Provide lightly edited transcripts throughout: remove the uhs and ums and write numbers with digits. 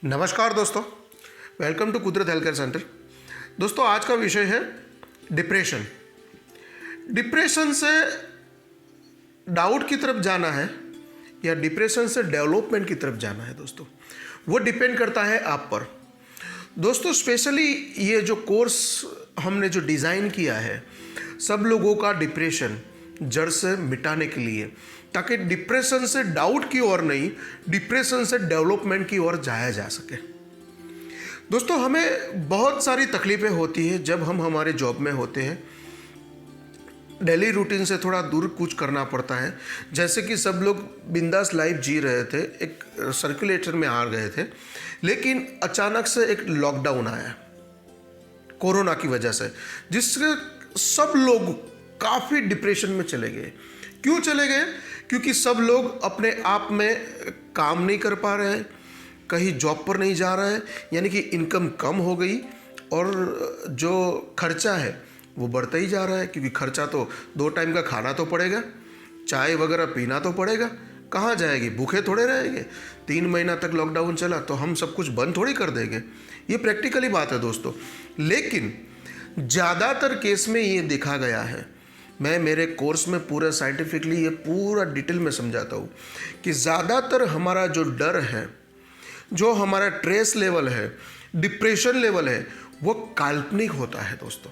नमस्कार दोस्तों, welcome to कुदरत हेल्थ केयर सेंटर। दोस्तों, आज का विषय है डिप्रेशन। डिप्रेशन से डाउट की तरफ जाना है या डिप्रेशन से डेवलपमेंट की तरफ जाना है दोस्तों, वो डिपेंड करता है आप पर। दोस्तों, स्पेशली ये जो कोर्स हमने जो डिज़ाइन किया है सब लोगों का डिप्रेशन जड़ से मिटाने के लिए, ताकि डिप्रेशन से डाउट की ओर नहीं, डिप्रेशन से डेवलपमेंट की ओर जाया जा सके। दोस्तों, हमें बहुत सारी तकलीफ़ें होती हैं जब हम हमारे जॉब में होते हैं। डेली रूटीन से थोड़ा दूर कुछ करना पड़ता है। जैसे कि सब लोग बिंदास लाइफ जी रहे थे, एक सर्कुलेटर में आ गए थे, लेकिन अचानक से एक लॉकडाउन आया कोरोना की वजह से, जिससे सब लोग काफ़ी डिप्रेशन में चले गए। क्यों चले गए? क्योंकि सब लोग अपने आप में काम नहीं कर पा रहे हैं, कहीं जॉब पर नहीं जा रहे हैं, यानी कि इनकम कम हो गई और जो खर्चा है वो बढ़ता ही जा रहा है। क्योंकि खर्चा तो 2 टाइम का खाना तो पड़ेगा, चाय वगैरह पीना तो पड़ेगा, कहाँ जाएगी, भूखे थोड़े रहेंगे। 3 महीना तक लॉकडाउन चला तो हम सब कुछ बंद थोड़ी कर देंगे, ये प्रैक्टिकली बात है दोस्तों। लेकिन ज़्यादातर केस में ये देखा गया है, मैं मेरे कोर्स में पूरा साइंटिफिकली ये पूरा डिटेल में समझाता हूँ कि ज़्यादातर हमारा जो डर है, जो हमारा स्ट्रेस लेवल है, डिप्रेशन लेवल है, वो काल्पनिक होता है दोस्तों,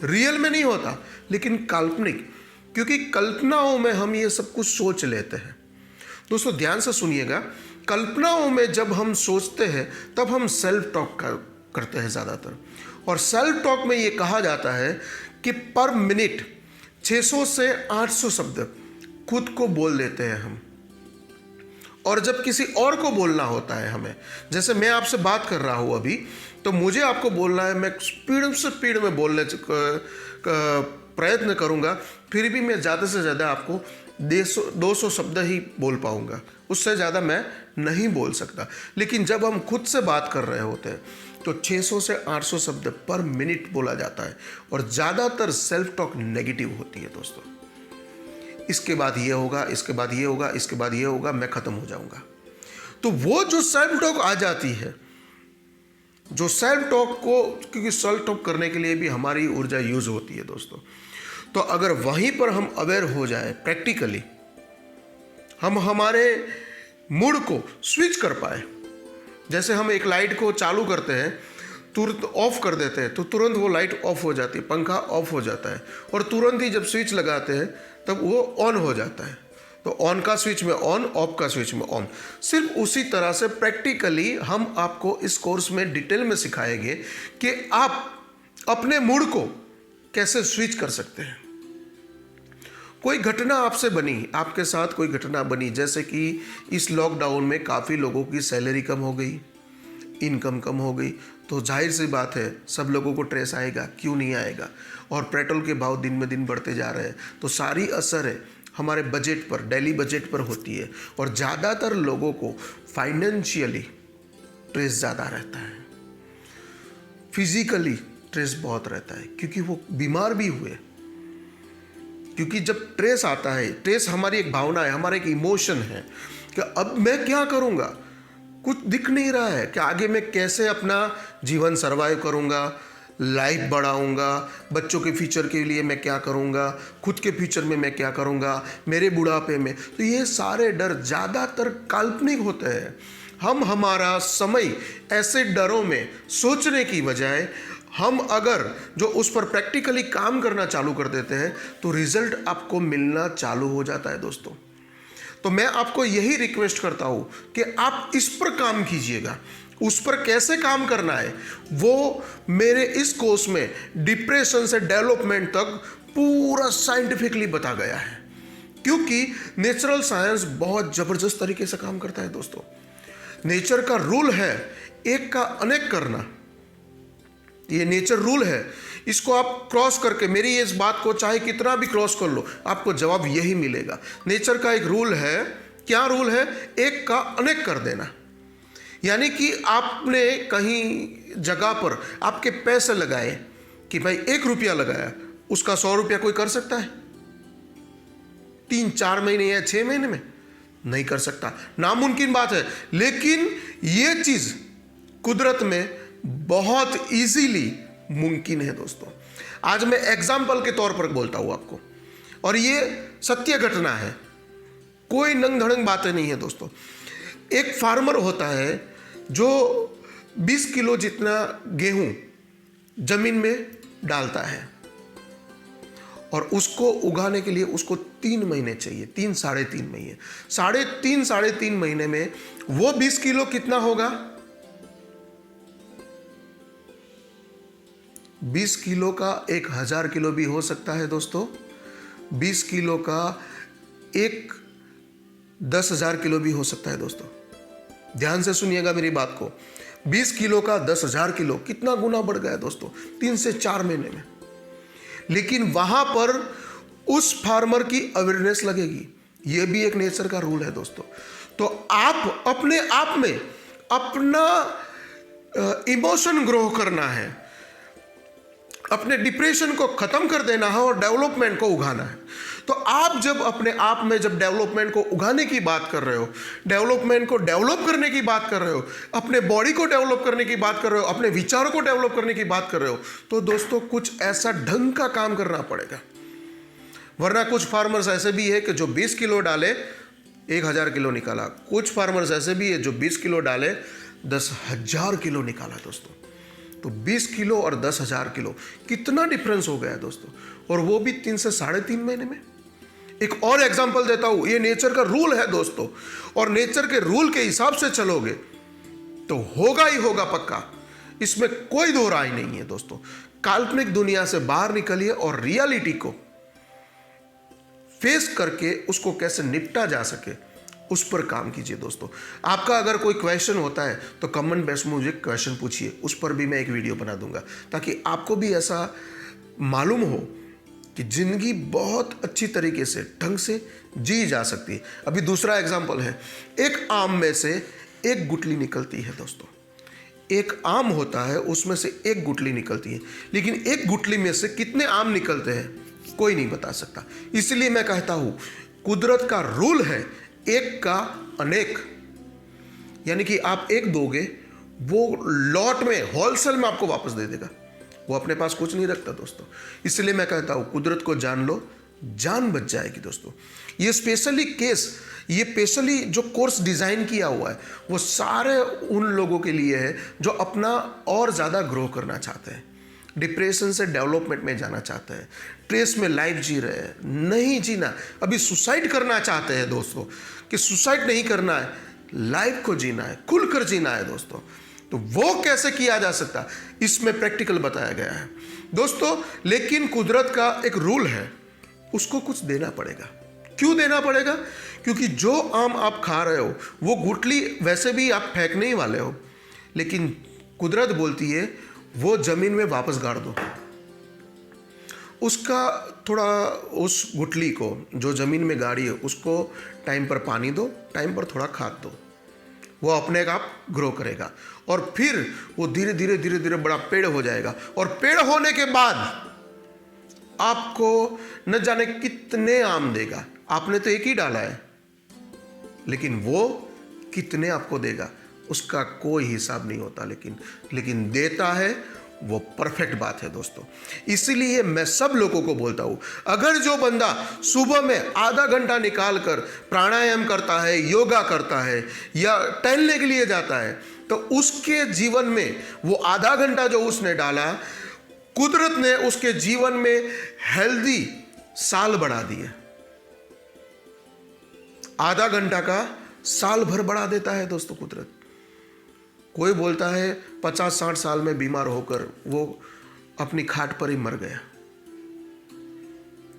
रियल में नहीं होता, लेकिन काल्पनिक। क्योंकि कल्पनाओं में हम ये सब कुछ सोच लेते हैं। दोस्तों, ध्यान से सुनिएगा, कल्पनाओं में जब हम सोचते हैं तब हम सेल्फ टॉक करते हैं ज़्यादातर। और सेल्फ टॉक में ये कहा जाता है कि पर मिनट 600 से 800 शब्द खुद को बोल देते हैं हम। और जब किसी और को बोलना होता है हमें, जैसे मैं आपसे बात कर रहा हूँ अभी, तो मुझे आपको बोलना है, मैं स्पीड में बोलने का प्रयत्न करूँगा, फिर भी मैं ज़्यादा से ज़्यादा आपको 200 शब्द ही बोल पाऊँगा, उससे ज़्यादा मैं नहीं बोल सकता। लेकिन जब हम खुद से बात कर रहे होते हैं तो 600 से 800 शब्द पर मिनट बोला जाता है, और ज़्यादातर सेल्फ टॉक नेगेटिव होती है दोस्तों। इसके बाद ये होगा, इसके बाद ये होगा, इसके बाद ये होगा, मैं ख़त्म हो जाऊंगा। तो वो जो सेल्फ टॉक आ जाती है, जो सेल्फ टॉक को, क्योंकि सेल्फ टॉक करने के लिए भी हमारी ऊर्जा यूज होती है दोस्तों, तो अगर वहीं पर हम अवेयर हो जाए प्रैक्टिकली, हम हमारे मूड को स्विच कर पाए। जैसे हम एक लाइट को चालू करते हैं, तुरंत ऑफ कर देते हैं तो तुरंत वो लाइट ऑफ हो जाती है, पंखा ऑफ हो जाता है, और तुरंत ही जब स्विच लगाते हैं तब वो ऑन हो जाता है। तो ऑन का स्विच में ऑन, ऑफ का स्विच में ऑन। सिर्फ उसी तरह से प्रैक्टिकली हम आपको इस कोर्स में डिटेल में सिखाएंगे कि आप अपने मूड को कैसे स्विच कर सकते हैं। कोई घटना आपसे बनी, आपके साथ कोई घटना बनी, जैसे कि इस लॉकडाउन में काफ़ी लोगों की सैलरी कम हो गई, इनकम कम हो गई, तो जाहिर सी बात है सब लोगों को स्ट्रेस आएगा, क्यों नहीं आएगा। और पेट्रोल के भाव दिन में दिन बढ़ते जा रहे हैं, तो सारी असर है हमारे बजट पर, डेली बजट पर होती है। और ज़्यादातर लोगों को फाइनेंशियली स्ट्रेस ज़्यादा रहता है, फिजिकली स्ट्रेस बहुत रहता है, क्योंकि वो बीमार भी हुए। क्योंकि जब स्ट्रेस आता है, स्ट्रेस हमारी एक भावना है, हमारा एक इमोशन है कि अब मैं क्या करूँगा, कुछ दिख नहीं रहा है कि आगे मैं कैसे अपना जीवन सर्वाइव करूँगा, लाइफ बढ़ाऊँगा, बच्चों के फ्यूचर के लिए मैं क्या करूँगा, खुद के फ्यूचर में मैं क्या करूँगा, मेरे बुढ़ापे में। तो ये सारे डर ज़्यादातर काल्पनिक होते हैं। हम हमारा समय ऐसे डरों में सोचने की बजाय हम अगर जो उस पर प्रैक्टिकली काम करना चालू कर देते हैं तो रिजल्ट आपको मिलना चालू हो जाता है दोस्तों। तो मैं आपको यही रिक्वेस्ट करता हूँ कि आप इस पर काम कीजिएगा। उस पर कैसे काम करना है वो मेरे इस कोर्स में डिप्रेशन से डेवलपमेंट तक पूरा साइंटिफिकली बता गया है। क्योंकि नेचुरल साइंस बहुत ज़बरदस्त तरीके से काम करता है दोस्तों। नेचर का रूल है एक का अनेक करना, ये नेचर रूल है। इसको आप क्रॉस करके, मेरी इस बात को चाहे कितना भी क्रॉस कर लो, आपको जवाब यही मिलेगा। नेचर का एक रूल है, क्या रूल है? एक का अनेक कर देना। यानी कि आपने कहीं जगह पर आपके पैसे लगाए कि भाई 1 रुपया लगाया, उसका 100 रुपया कोई कर सकता है 3-4 महीने या 6 महीने में? नहीं कर सकता, नामुमकिन बात है। लेकिन ये चीज़ कुदरत में बहुत इजीली मुमकिन है दोस्तों। आज मैं एग्जाम्पल के तौर पर बोलता हूं आपको, और ये सत्य घटना है, कोई नंग धड़ंग बातें नहीं है दोस्तों। एक फार्मर होता है जो 20 किलो जितना गेहूं जमीन में डालता है, और उसको उगाने के लिए उसको 3 महीने चाहिए, 3-3.5 महीने। साढ़े तीन महीने में वो 20 किलो कितना होगा? 20 किलो का 1000 किलो भी हो सकता है दोस्तों। 20 किलो का एक 10,000 किलो भी हो सकता है दोस्तों। ध्यान से सुनिएगा मेरी बात को। 20 किलो का 10,000 किलो कितना गुना बढ़ गया दोस्तों 3 से 4 महीने में। लेकिन वहां पर उस फार्मर की अवेयरनेस लगेगी। यह भी एक नेचर का रूल है दोस्तों। तो आप अपने आप में अपना इमोशन ग्रो करना है, अपने डिप्रेशन को खत्म कर देना है और डेवलपमेंट को उगाना है। तो आप जब अपने आप में जब डेवलपमेंट को उगाने की बात कर रहे हो, डेवलपमेंट को डेवलप करने की बात कर रहे हो, अपने बॉडी को डेवलप करने की बात कर रहे हो, अपने विचारों को डेवलप करने की बात कर रहे हो, तो दोस्तों कुछ ऐसा ढंग का काम करना पड़ेगा। वरना कुछ फार्मर्स ऐसे भी है कि जो 20 किलो डाले 1000 किलो निकाला, कुछ फार्मर्स ऐसे भी है जो 20 किलो डाले 10,000 किलो निकाला दोस्तों। तो 20 किलो और 10,000 किलो कितना डिफरेंस हो गया है दोस्तों, और वो भी 3 से 3.5 महीने में। एक और एग्जांपल देता हूं, ये नेचर का रूल है दोस्तों, और नेचर के रूल के हिसाब से चलोगे तो होगा ही होगा पक्का, इसमें कोई दो राय नहीं है दोस्तों। काल्पनिक दुनिया से बाहर निकलिए और रियलिटी को फेस करके उसको कैसे निपटा जा सके उस पर काम कीजिए दोस्तों। आपका अगर कोई क्वेश्चन होता है तो कमेंट बॉक्स में मुझे क्वेश्चन पूछिए, उस पर भी मैं एक वीडियो बना दूंगा, ताकि आपको भी ऐसा मालूम हो कि जिंदगी बहुत अच्छी तरीके से ढंग से जी जा सकती है। अभी दूसरा एग्जांपल है, एक आम में से एक गुठली निकलती है दोस्तों। एक आम होता है, उसमें से एक गुठली निकलती है, लेकिन एक गुठली में से कितने आम निकलते हैं कोई नहीं बता सकता। इसलिए मैं कहता हूं कुदरत का रूल है एक का अनेक, यानी कि आप एक दोगे वो लॉट में होलसेल में आपको वापस दे देगा, वो अपने पास कुछ नहीं रखता दोस्तों। इसलिए मैं कहता हूं कुदरत को जान लो, जान बच जाएगी दोस्तों। ये स्पेशली केस, ये स्पेशली जो कोर्स डिजाइन किया हुआ है वो सारे उन लोगों के लिए है जो अपना और ज़्यादा ग्रो करना चाहते हैं, डिप्रेशन से डेवलपमेंट में जाना चाहते हैं, स्ट्रेस में लाइफ जी रहे हैं, नहीं जीना, अभी सुसाइड करना चाहते हैं दोस्तों, कि सुसाइड नहीं करना है, लाइफ को जीना है, खुलकर जीना है दोस्तों। तो वो कैसे किया जा सकता, इसमें प्रैक्टिकल बताया गया है दोस्तों। लेकिन कुदरत का एक रूल है, उसको कुछ देना पड़ेगा। क्यों देना पड़ेगा? क्योंकि जो आम आप खा रहे हो वो गुठली वैसे भी आप फेंकने ही वाले हो, लेकिन कुदरत बोलती है वो जमीन में वापस गाड़ दो। उसका थोड़ा, उस गुठली को जो जमीन में गाड़ी है उसको टाइम पर पानी दो, टाइम पर थोड़ा खाद दो, वो अपने आप ग्रो करेगा, और फिर वो धीरे धीरे धीरे धीरे बड़ा पेड़ हो जाएगा। और पेड़ होने के बाद आपको न जाने कितने आम देगा। आपने तो एक ही डाला है, लेकिन वो कितने आपको देगा उसका कोई हिसाब नहीं होता, लेकिन देता है वो परफेक्ट बात है दोस्तों। इसीलिए मैं सब लोगों को बोलता हूं, अगर जो बंदा सुबह में आधा घंटा निकाल कर प्राणायाम करता है, योगा करता है या टहलने के लिए जाता है, तो उसके जीवन में वो आधा घंटा जो उसने डाला, कुदरत ने उसके जीवन में हेल्दी साल बढ़ा दिए। आधा घंटा का साल भर बढ़ा देता है दोस्तों कुदरत। कोई बोलता है 50-60 साल में बीमार होकर वो अपनी खाट पर ही मर गया।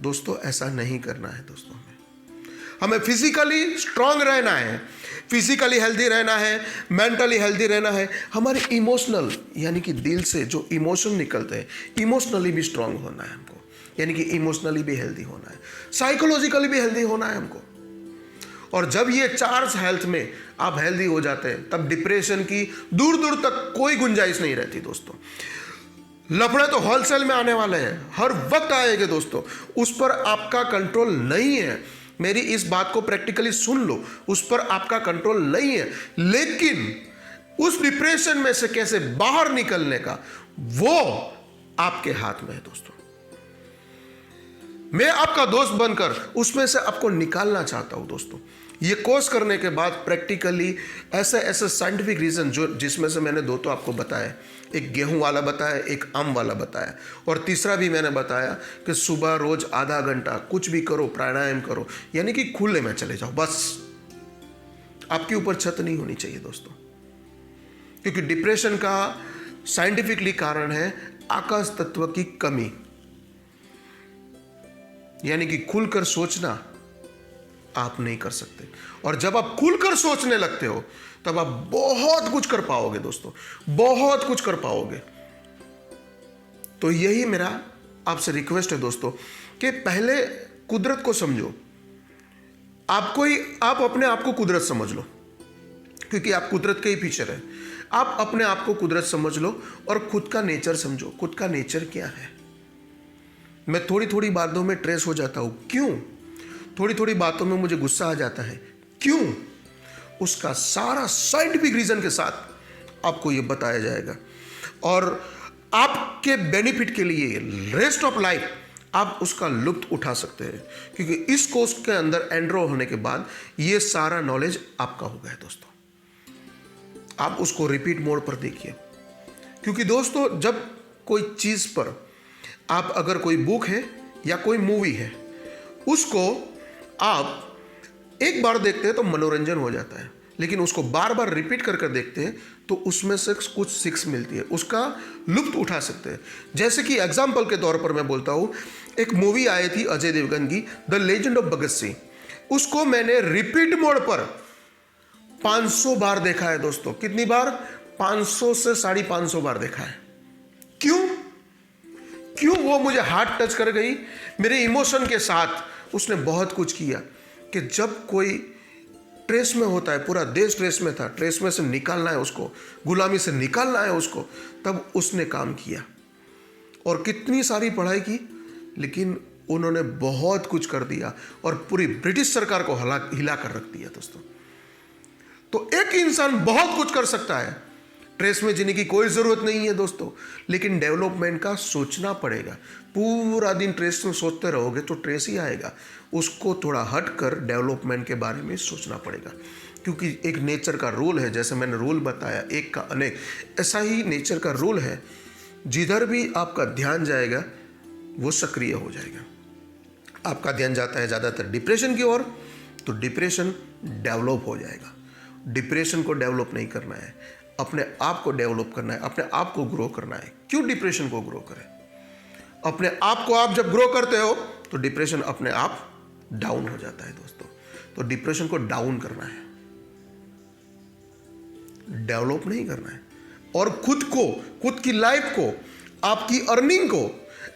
दोस्तों ऐसा नहीं करना है दोस्तों। हमें फिजिकली स्ट्रांग रहना है, फिजिकली हेल्दी रहना है, मेंटली हेल्दी रहना है। हमारे इमोशनल यानी कि दिल से जो इमोशन निकलते हैं, इमोशनली भी स्ट्रांग होना है हमको, यानी कि इमोशनली भी हेल्दी होना है, साइकोलॉजिकली भी हेल्दी होना है हमको। और जब ये 4 हेल्थ में आप हेल्दी हो जाते हैं, तब डिप्रेशन की दूर दूर तक कोई गुंजाइश नहीं रहती दोस्तों। लफड़े तो होलसेल में आने वाले हैं, हर वक्त आएंगे दोस्तों, उस पर आपका कंट्रोल नहीं है। मेरी इस बात को प्रैक्टिकली सुन लो, उस पर आपका कंट्रोल नहीं है। लेकिन उस डिप्रेशन में से कैसे बाहर निकलने का, वो आपके हाथ में है दोस्तों। मैं आपका दोस्त बनकर उसमें से आपको निकालना चाहता हूं दोस्तों। ये कोर्स करने के बाद प्रैक्टिकली ऐसे ऐसे साइंटिफिक रीजन जो जिसमें से मैंने दो तो आपको बताया, एक गेहूं वाला बताया, एक आम वाला बताया, और तीसरा भी मैंने बताया कि सुबह रोज आधा घंटा कुछ भी करो, प्राणायाम करो, यानी कि खुले में चले जाओ, बस आपके ऊपर छत नहीं होनी चाहिए दोस्तों। क्योंकि डिप्रेशन का साइंटिफिकली कारण है आकाश तत्व की कमी, यानी कि खुलकर सोचना आप नहीं कर सकते। और जब आप खुलकर सोचने लगते हो तब आप बहुत कुछ कर पाओगे दोस्तों, बहुत कुछ कर पाओगे। तो यही मेरा आपसे रिक्वेस्ट है दोस्तों कि पहले कुदरत को समझो। आप अपने आप को कुदरत समझ लो, क्योंकि आप कुदरत के ही फीचर है। आप अपने आप को कुदरत समझ लो और खुद का नेचर समझो। खुद का नेचर क्या है? मैं थोड़ी थोड़ी बातों में ट्रेस हो जाता हूं, क्यों? थोड़ी थोड़ी बातों में मुझे गुस्सा आ जाता है, क्यों? उसका सारा साइंटिफिक रीजन के साथ आपको यह बताया जाएगा, और आपके बेनिफिट के लिए रेस्ट ऑफ लाइफ आप उसका लुत्फ उठा सकते हैं। क्योंकि इस कोर्स के अंदर एनरोल होने के बाद यह सारा नॉलेज आपका हो गया दोस्तों। आप उसको रिपीट मोड पर देखिए, क्योंकि दोस्तों जब कोई चीज पर आप, अगर कोई बुक है या कोई मूवी है, उसको आप एक बार देखते हैं तो मनोरंजन हो जाता है, लेकिन उसको बार बार रिपीट कर देखते हैं तो उसमें से कुछ सीख मिलती है, उसका लुत्फ उठा सकते हैं। जैसे कि एग्जाम्पल के तौर पर मैं बोलता हूं, एक मूवी आई थी अजय देवगन की, the legend of Bhagat Singh. उसको मैंने रिपीट मोड पर 500 बार देखा है दोस्तों। कितनी बार? 500 से 550 बार देखा है। क्यों? वो मुझे हार्ट टच कर गई, मेरे इमोशन के साथ उसने बहुत कुछ किया। कि जब कोई ट्रेस में होता है, पूरा देश ट्रेस में था, ट्रेस में से निकालना है उसको, गुलामी से निकालना है उसको, तब उसने काम किया। और कितनी सारी पढ़ाई की, लेकिन उन्होंने बहुत कुछ कर दिया और पूरी ब्रिटिश सरकार को हिला कर रख दिया दोस्तों। तो एक इंसान बहुत कुछ कर सकता है, ट्रेस में जीने की कोई जरूरत नहीं है दोस्तों, लेकिन डेवलपमेंट का सोचना पड़ेगा। पूरा दिन ट्रेस में सोचते रहोगे तो ट्रेस ही आएगा। उसको थोड़ा हट कर डेवलपमेंट के बारे में सोचना पड़ेगा, क्योंकि एक नेचर का रूल है, जैसे मैंने रूल बताया एक का अनेक, ऐसा ही नेचर का रूल है। जिधर भी आपका ध्यान जाएगा वो सक्रिय हो जाएगा। आपका ध्यान जाता है ज़्यादातर डिप्रेशन की ओर, तो डिप्रेशन डेवलप हो जाएगा। डिप्रेशन को डेवलप नहीं करना है, अपने आप को डेवलप करना है, अपने आप को ग्रो करना है। क्यों डिप्रेशन को ग्रो करें? अपने आप को आप जब ग्रो करते हो तो डिप्रेशन अपने आप डाउन हो जाता है दोस्तों। तो डिप्रेशन को डाउन करना है, डेवलप नहीं करना है। और खुद की लाइफ को, आपकी अर्निंग को,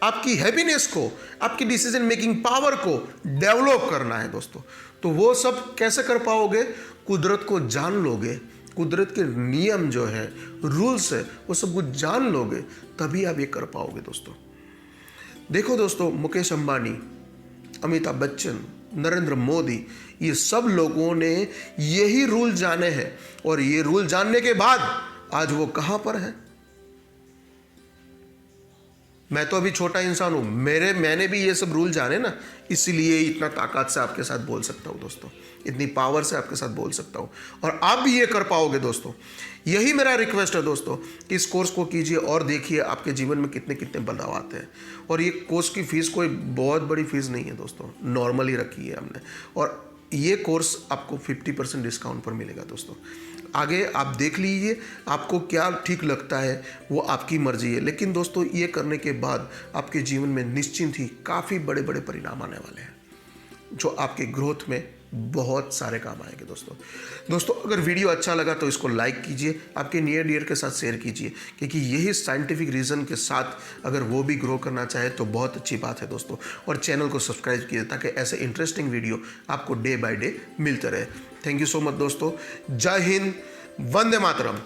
आपकी हैप्पीनेस को, आपकी डिसीजन मेकिंग पावर को डेवलप करना है दोस्तों। तो वो सब कैसे कर पाओगे? कुदरत को जान लोगे, कुदरत के नियम जो है, रूल्स है, वो सब कुछ जान लोगे, तभी आप ये कर पाओगे दोस्तों। देखो दोस्तों, मुकेश अंबानी, अमिताभ बच्चन, नरेंद्र मोदी, ये सब लोगों ने यही रूल जाने हैं, और ये रूल जानने के बाद आज वो कहां पर है? मैं तो अभी छोटा इंसान हूं, मैंने भी ये सब रूल जाने ना, इसीलिए इतना ताकत से आपके साथ बोल सकता हूं दोस्तों, इतनी पावर से आपके साथ बोल सकता हूं, और आप भी ये कर पाओगे दोस्तों। यही मेरा रिक्वेस्ट है दोस्तों कि इस कोर्स को कीजिए और देखिए आपके जीवन में कितने कितने बदलाव आते हैं। और ये कोर्स की फीस कोई बहुत बड़ी फीस नहीं है दोस्तों, नॉर्मल ही रखी है हमने, और ये कोर्स आपको 50% डिस्काउंट पर मिलेगा दोस्तों। आगे आप देख लीजिए आपको क्या ठीक लगता है, वो आपकी मर्जी है, लेकिन दोस्तों ये करने के बाद आपके जीवन में निश्चिंत ही काफ़ी बड़े बड़े परिणाम आने वाले हैं, जो आपके ग्रोथ में बहुत सारे काम आएंगे दोस्तों। अगर वीडियो अच्छा लगा तो इसको लाइक कीजिए, आपके नियर डियर के साथ शेयर कीजिए, क्योंकि यही साइंटिफिक रीज़न के साथ अगर वो भी ग्रो करना चाहे तो बहुत अच्छी बात है दोस्तों। और चैनल को सब्सक्राइब कीजिए ताकि ऐसे इंटरेस्टिंग वीडियो आपको डे बाय डे मिलते रहे। थैंक यू सो मच दोस्तों। जय हिंद, वंदे मातरम।